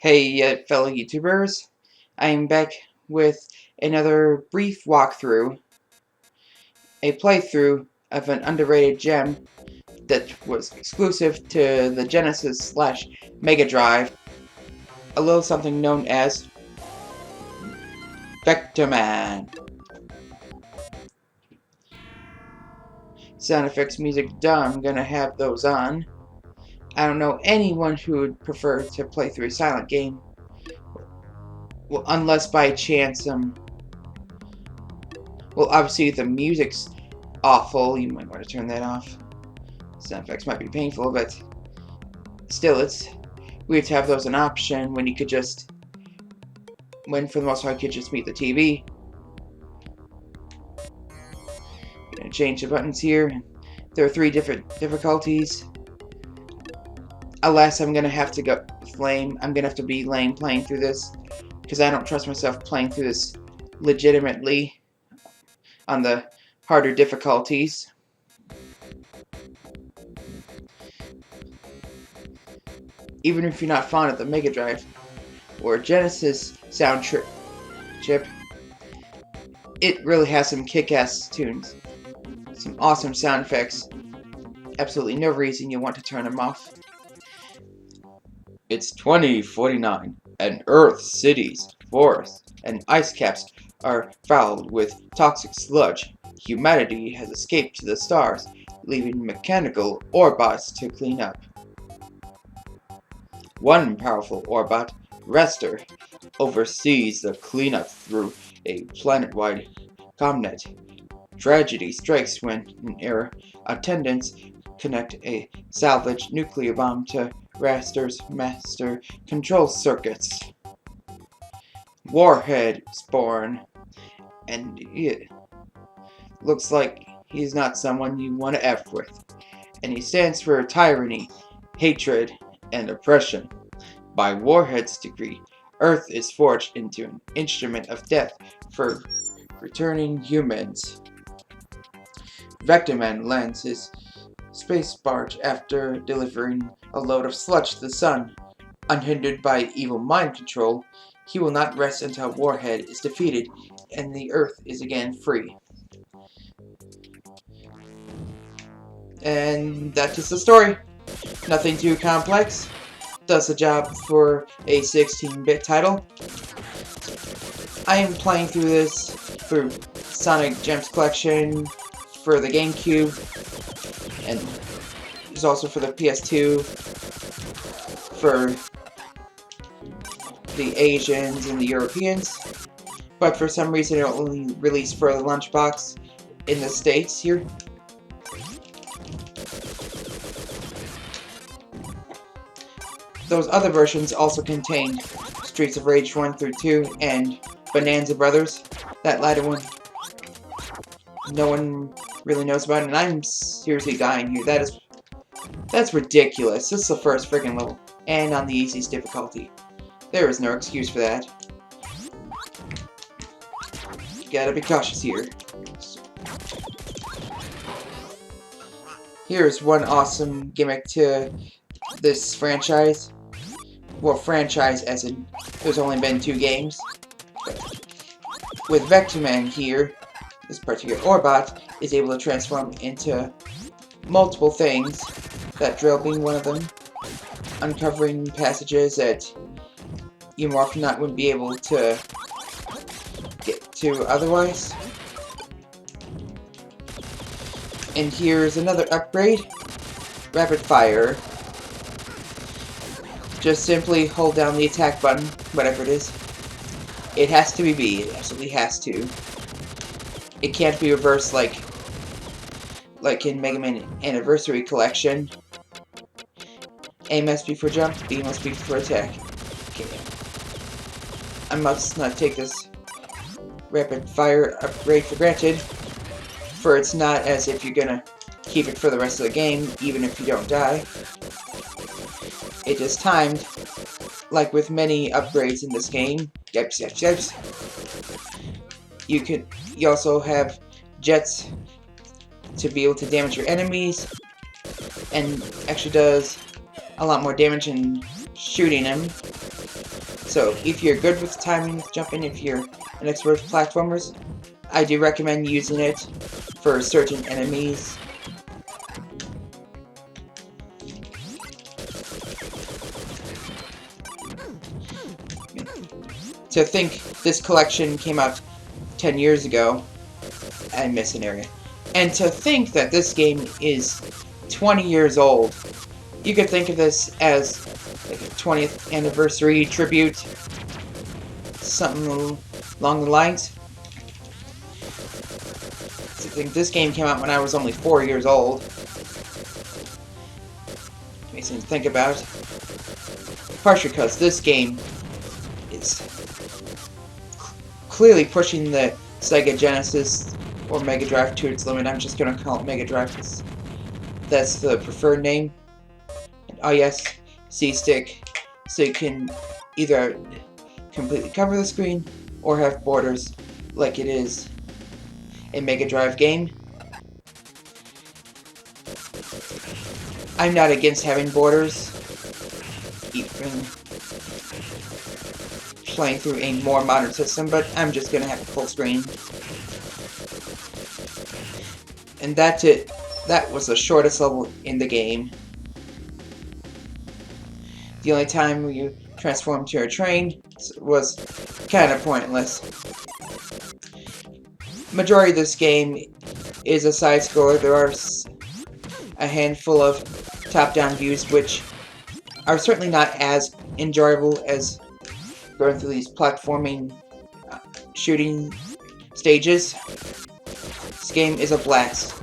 Hey, fellow YouTubers. I am back with another brief walkthrough, a playthrough of an underrated gem that was exclusive to the Genesis / Mega Drive, a little something known as Vectorman. Sound effects, music, done. I'm gonna have those on. I don't know anyone who would prefer to play through a silent game. Well, unless by chance, well, obviously the music's awful. You might want to turn that off. Sound effects might be painful, but still, it's weird to have those an option when you could just, when for the most part, you could just mute the TV. Gonna change the buttons here. There are 3 different difficulties. Alas, I'm gonna have to go lame. I'm gonna have to be lame playing through this because I don't trust myself playing through this legitimately on the harder difficulties. Even if you're not fond of the Mega Drive or Genesis sound chip, it really has some kick-ass tunes, some awesome sound effects. Absolutely no reason you want to turn them off. It's 2049, and Earth's cities, forests, and ice caps are fouled with toxic sludge. Humanity has escaped to the stars, leaving mechanical Orbots to clean up. One powerful Orbot, Rester, oversees the cleanup through a planet-wide comnet. Tragedy strikes when air attendants connect a salvaged nuclear bomb to Rester's master control circuits. Warhead spawn, and it looks like he's not someone you want to F with. And he stands for tyranny, hatred, and oppression. By Warhead's decree, Earth is forged into an instrument of death for returning humans. Vectorman lands his space barge after delivering a load of sludge to the sun. Unhindered by evil mind control, he will not rest until Warhead is defeated and the Earth is again free. And that is the story. Nothing too complex. Does the job for a 16-bit title. I am playing through this through Sonic Gems Collection for the GameCube, and it's also for the PS2 for the Asians and the Europeans, but for some reason it only released for the lunchbox in the States here. Those other versions also contained Streets of Rage 1 through 2 and Bonanza Brothers. That latter one, no one really knows about, and I'm seriously dying here. That's ridiculous. This is the first freaking level, and on the easiest difficulty. There is no excuse for that. You gotta be cautious here. Here's one awesome gimmick to this franchise. Well, franchise as in there's only been 2 games. With Vectorman here, this particular Orbot is able to transform into multiple things, that drill being one of them, uncovering passages that you more often not wouldn't be able to get to otherwise. And here's another upgrade, Rapid Fire. Just simply hold down the attack button, whatever it is. It has to be B, it absolutely has to. It can't be reversed like in Mega Man Anniversary Collection. A must be for jump, B must be for attack. Okay. I must not take this rapid fire upgrade for granted, for it's not as if you're gonna keep it for the rest of the game, even if you don't die. It is timed, like with many upgrades in this game. Yeps. You also have jets to be able to damage your enemies, and actually does a lot more damage in shooting them. So if you're good with timing jumping, if you're an expert with platformers, I do recommend using it for certain enemies. To think this collection came out 10 years ago, I miss an area. And to think that this game is 20 years old, you could think of this as like a 20th anniversary tribute, something along the lines. I think this game came out when I was only 4 years old. Makes me think about. Partially because this game is clearly pushing the Sega Genesis or Mega Drive to its limit. I'm just gonna call it Mega Drive because that's the preferred name. And, oh yes, C-stick, so you can either completely cover the screen or have borders like it is a Mega Drive game. I'm not against having borders, even playing through a more modern system, but I'm just gonna have a full screen. And that's it. That was the shortest level in the game. The only time you transformed to a train was kind of pointless. Majority of this game is a side-scroller. There are a handful of top-down views, which are certainly not as enjoyable as going through these platforming shooting stages. This game is a blast,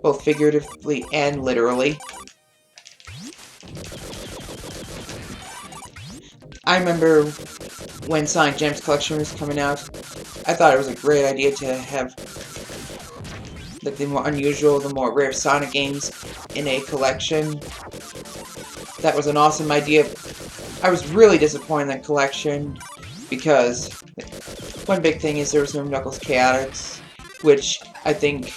both figuratively and literally. I remember when Sonic Gems Collection was coming out, I thought it was a great idea to have like the more unusual, the more rare Sonic games in a collection. That was an awesome idea. I was really disappointed in that collection because one big thing is there was no Knuckles Chaotix, which I think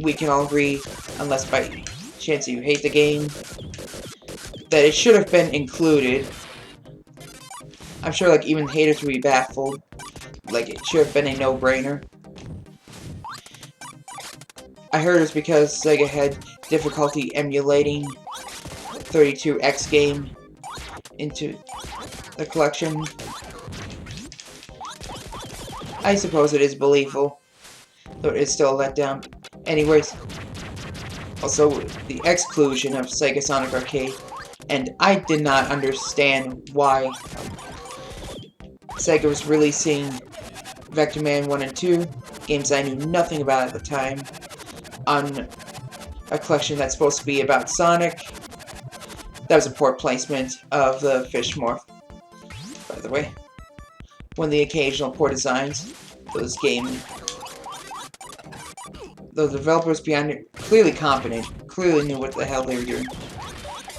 we can all agree, unless by chance you hate the game, that it should have been included. I'm sure like even haters would be baffled. Like it should have been a no-brainer. I heard it's because Sega had difficulty emulating 32X game into the collection. I suppose it is believable, though it is still a letdown. Anyways, also the exclusion of Sega Sonic Arcade, and I did not understand why Sega was releasing Vectorman 1 and 2, games I knew nothing about at the time, on a collection that's supposed to be about Sonic. That was a poor placement of the fish morph, by the way. One of the occasional poor designs for this game. The developers behind it, clearly competent, clearly knew what the hell they were doing.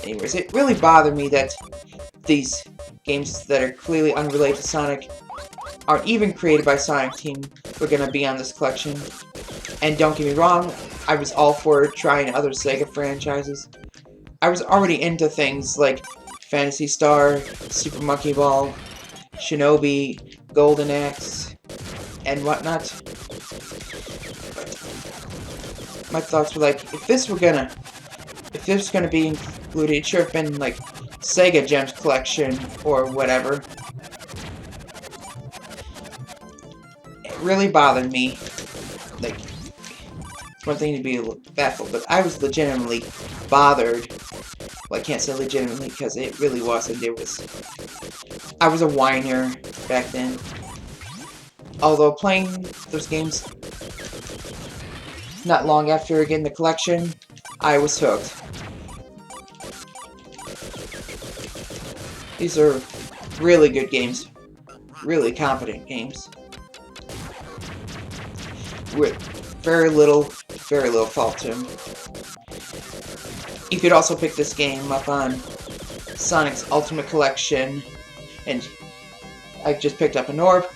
Anyways, it really bothered me that these games that are clearly unrelated to Sonic aren't even created by Sonic Team were gonna be on this collection. And don't get me wrong, I was all for trying other Sega franchises. I was already into things like Phantasy Star, Super Monkey Ball, Shinobi, Golden Axe, and whatnot. But my thoughts were like, if this was gonna be included, it should have been like Sega Gems Collection or whatever. It really bothered me. Like, it's one thing to be baffled, but I was legitimately bothered. Well, I can't say legitimately because it really wasn't. I was a whiner back then. Although playing those games not long after getting the collection, I was hooked. These are really good games. Really competent games. With very little fault to them. You could also pick this game up on Sonic's Ultimate Collection, and I just picked up an orb.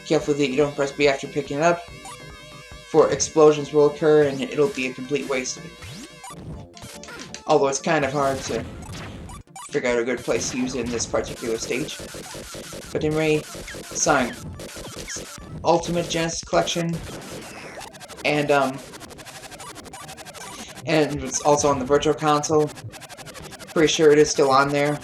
Careful that you don't press B after picking it up, for explosions will occur and it'll be a complete waste of it. Although it's kind of hard to figure out a good place to use it in this particular stage. But anyway, Sonic Ultimate Genesis Collection, and it's also on the Virtual Console. Pretty sure it is still on there.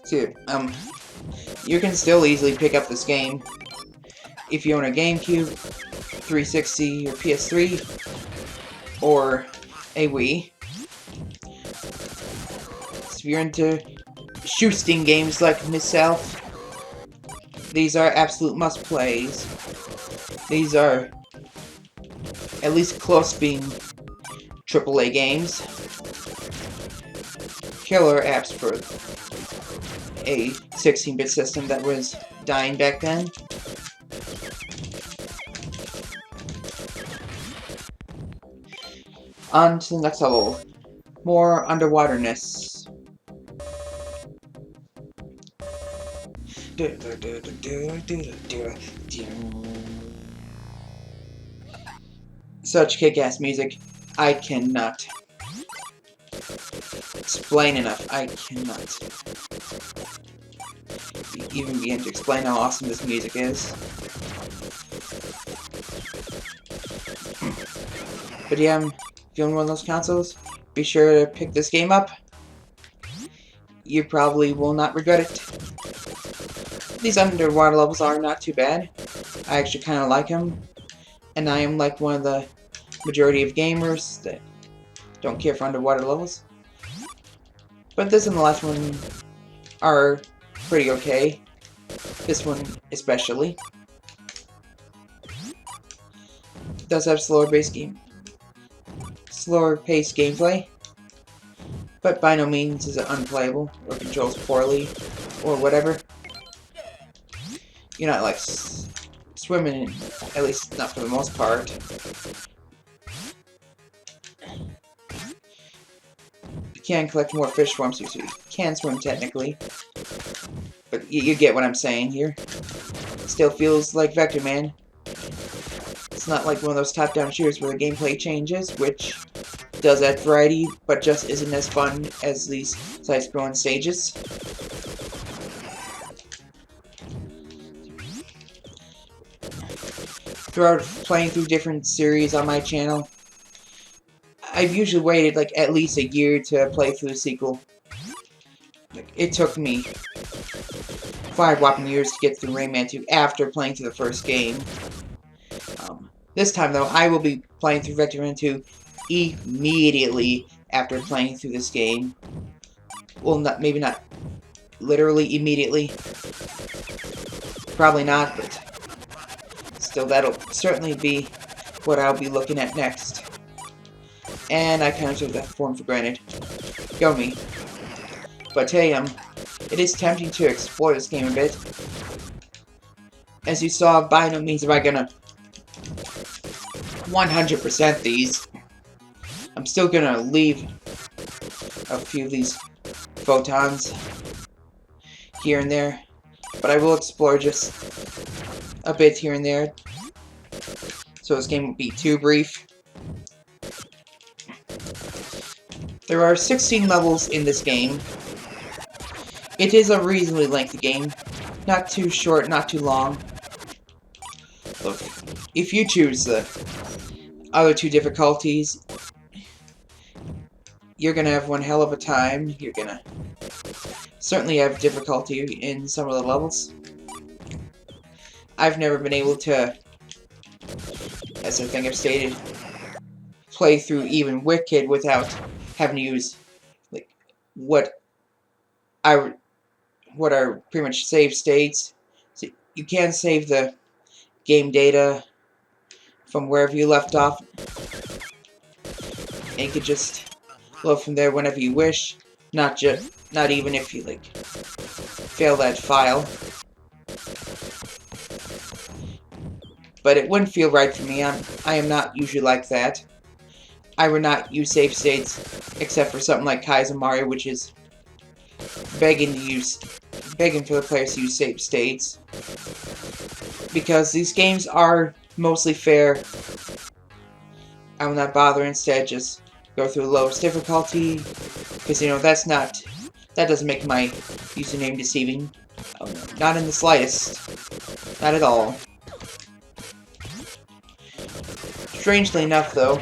So, you can still easily pick up this game if you own a GameCube, 360, or PS3, or a Wii. So if you're into shooting games like myself, these are absolute must-plays. These are at least close to being AAA games. Killer apps for a 16-bit system that was dying back then. On to the next level. More underwaterness. Such kick-ass music. I cannot explain enough. I cannot even begin to explain how awesome this music is. But yeah, if you own one of those consoles, be sure to pick this game up. You probably will not regret it. These underwater levels are not too bad. I actually kind of like them. And I am like one of the majority of gamers that don't care for underwater levels. But this and the last one are pretty okay. This one especially. It does have slower paced gameplay, but by no means is it unplayable or controls poorly or whatever. You're not like swimming, at least not for the most part. You can collect more fish forms, so you can swim technically. But you get what I'm saying here. It still feels like Vectorman. It's not like one of those top-down shooters where the gameplay changes, which does add variety, but just isn't as fun as these side-scrolling stages. Throughout playing through different series on my channel, I've usually waited like at least a year to play through the sequel. Like, it took me 5 whopping years to get through Rayman 2 after playing through the first game. This time though, I will be playing through Vectorman 2 immediately after playing through this game. Well, maybe not literally immediately. Probably not, but still, that'll certainly be what I'll be looking at next. And I kind of took that form for granted. Go me. But hey, it is tempting to explore this game a bit. As you saw, by no means am I gonna 100% these. I'm still gonna leave a few of these photons here and there, but I will explore just a bit here and there, so this game won't be too brief. There are 16 levels in this game. It is a reasonably lengthy game. Not too short, not too long. Look, if you choose the other 2 difficulties, you're gonna have one hell of a time. You're gonna certainly have difficulty in some of the levels. I've never been able to, as I think I've stated, play through even Wicked without having to use like what are pretty much save states. So you can save the game data from wherever you left off, and you could just load from there whenever you wish. Not even if you like fail that file. But it wouldn't feel right for me. I am not usually like that. I would not use save states except for something like Kaizo Mario, which is begging for the players to use save states, because these games are mostly fair I will not bother. Instead, just go through the lowest difficulty, because that doesn't make my username deceiving. Oh, no, not in the slightest. Not at all. Strangely enough, though,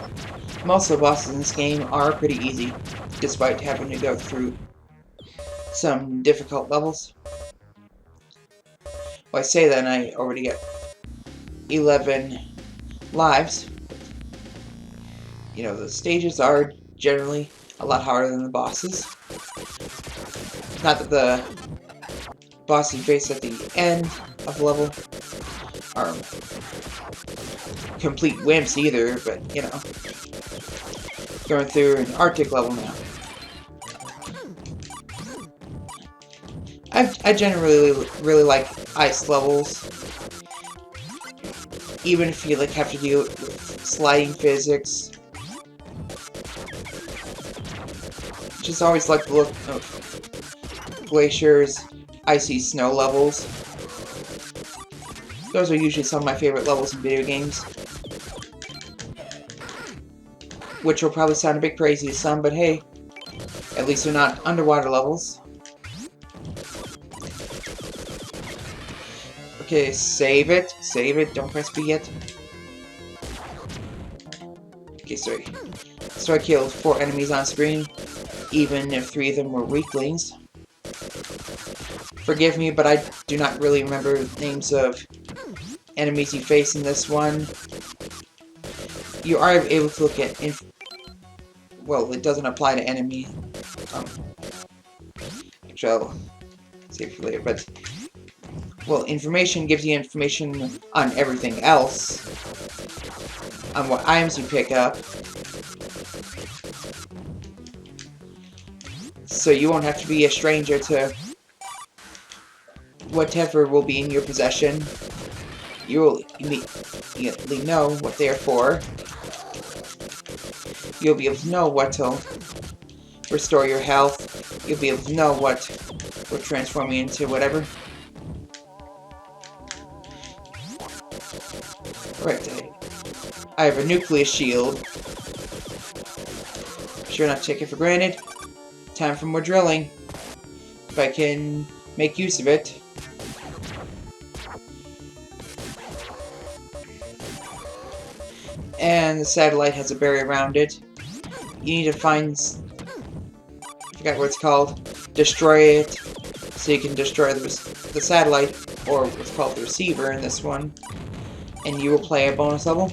most of the bosses in this game are pretty easy, despite having to go through some difficult levels. Well, I say that and I already got 11 lives. You know, the stages are generally a lot harder than the bosses. Not that the bosses you face at the end of the level are complete wimps either, but, you know, going through an Arctic level now. I generally really like ice levels, even if you like have to deal with sliding physics. Just always like the look of glaciers, icy snow levels. Those are usually some of my favorite levels in video games. Which will probably sound a bit crazy to some, but hey, at least they're not underwater levels. Okay, save it, don't press B yet. Okay, sorry. So I killed 4 enemies on screen, even if 3 of them were weaklings. Forgive me, but I do not really remember names of enemies you face in this one. You are able to look at well, it doesn't apply to enemy. Actually, I'll save for later, but well, information gives you information on everything else, on what items you pick up, so you won't have to be a stranger to whatever will be in your possession. You will immediately know what they are for. You'll be able to know what to restore your health. You'll be able to know what will transform you into whatever. Right, I have a nucleus shield. Sure not take it for granted. Time for more drilling. If I can make use of it. And the satellite has a barrier around it. You need to find... I forgot what it's called. Destroy it. So you can destroy the satellite, or what's called the receiver in this one. And you will play a bonus level.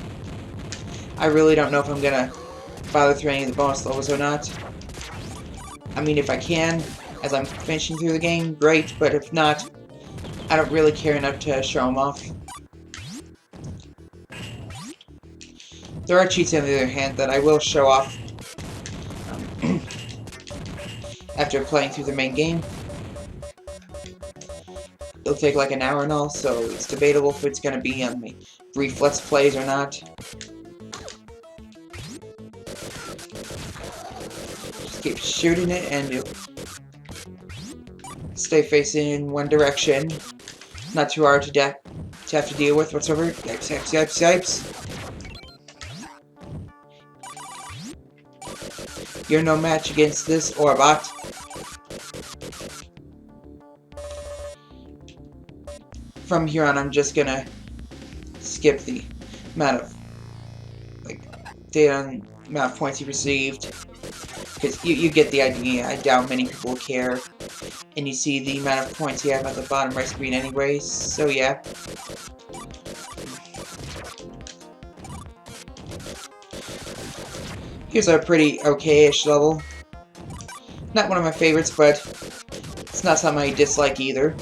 I really don't know if I'm gonna bother through any of the bonus levels or not. I mean, if I can, as I'm finishing through the game, great, but if not, I don't really care enough to show them off. There are cheats on the other hand that I will show off after playing through the main game. It'll take like an hour and all, so it's debatable if it's gonna be on the brief Let's Plays or not. Just keep shooting it and stay facing in one direction. Not too hard to have to deal with whatsoever. Yipes, yipes, yipes, yipes. You're no match against this Orbot. From here on, I'm just gonna skip the amount of data on amount of points you received, because you get the idea. I doubt many people care, and you see the amount of points you have at the bottom right screen anyway. So yeah. Here's a pretty okay-ish level. Not one of my favorites, but it's not something I dislike either.